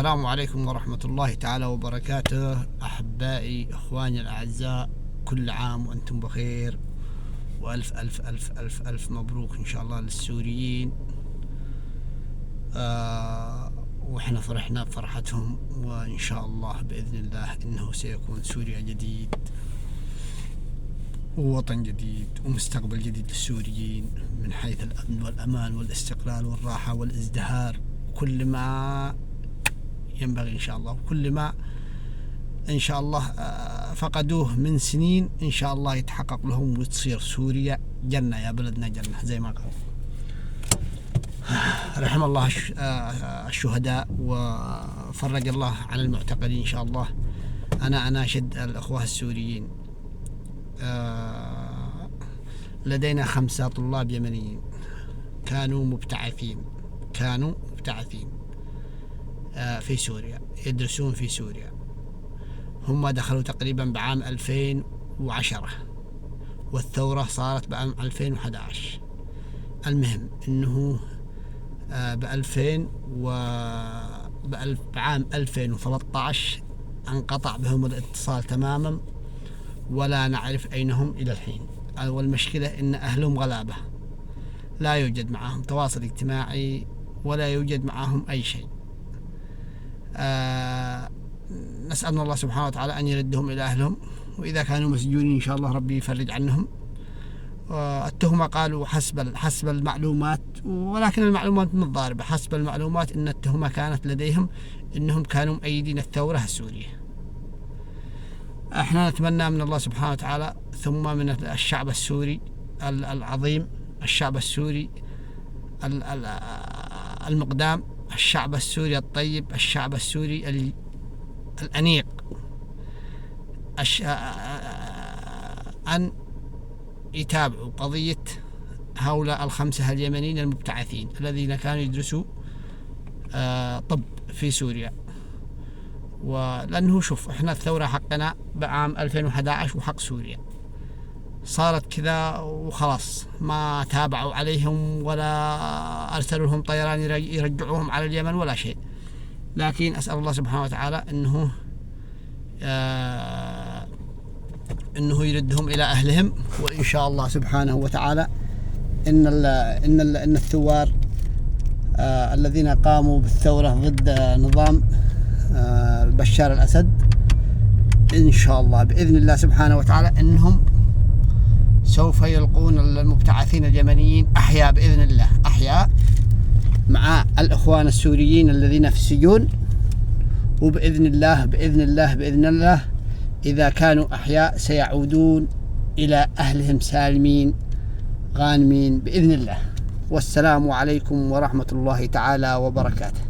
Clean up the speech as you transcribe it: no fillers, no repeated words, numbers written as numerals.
السلام عليكم ورحمة الله تعالى وبركاته. أحبائي إخواني الأعزاء، كل عام وأنتم بخير، وألف ألف ألف ألف ألف مبروك إن شاء الله للسوريين. وإحنا فرحنا بفرحتهم، وإن شاء الله بإذن الله إنه سيكون سوريا جديد ووطن جديد ومستقبل جديد للسوريين من حيث الأمن والأمان والاستقلال والراحة والازدهار، كل ما ينبغي إن شاء الله، وكل ما إن شاء الله فقدوه من سنين إن شاء الله يتحقق لهم، وتصير سوريا جنة، يا بلدنا جنة زي ما قال. رحم الله الشهداء وفرج الله عن المعتقلين إن شاء الله. أنا أناشد الأخوة السوريين، لدينا 5 طلاب يمنيين كانوا مبتعثين في سوريا، يدرسون في سوريا. هم دخلوا تقريبا بعام 2010 والثورة صارت بعام 2011. المهم انه بعام 2013 انقطع بهم الاتصال تماما، ولا نعرف اين هم الى الحين. والمشكلة ان اهلهم غلابة، لا يوجد معهم تواصل اجتماعي ولا يوجد معهم اي شيء. نسأل الله سبحانه وتعالى أن يردهم إلى أهلهم، وإذا كانوا مسجونين إن شاء الله ربي يفرج عنهم. التهمة قالوا حسب المعلومات، ولكن المعلومات مش ضاربة. حسب المعلومات إن التهمة كانت لديهم إنهم كانوا مؤيدين الثورة السورية. احنا نتمنى من الله سبحانه وتعالى ثم من الشعب السوري العظيم، الشعب السوري المقدام، الشعب السوري الطيب، الشعب السوري الأنيق، أن يتابعوا قضية هؤلاء 5 اليمنيين المبتعثين الذين كانوا يدرسوا طب في سوريا. ولأنه شوف، احنا الثورة حقنا بعام 2011 وحق سوريا صارت كذا وخلاص، ما تابعوا عليهم ولا أرسلوا لهم طيران يرجعوهم على اليمن ولا شيء. لكن أسأل الله سبحانه وتعالى إنه يردهم إلى أهلهم، وإن شاء الله سبحانه وتعالى إن الثوار الذين قاموا بالثورة ضد نظام بشار الأسد إن شاء الله بإذن الله سبحانه وتعالى إنهم سوف يلقون المبتعثين اليمنيين أحياء بإذن الله، أحياء مع الإخوان السوريين الذين في السجون. وبإذن الله إذا كانوا أحياء سيعودون إلى أهلهم سالمين غانمين بإذن الله. والسلام عليكم ورحمة الله تعالى وبركاته.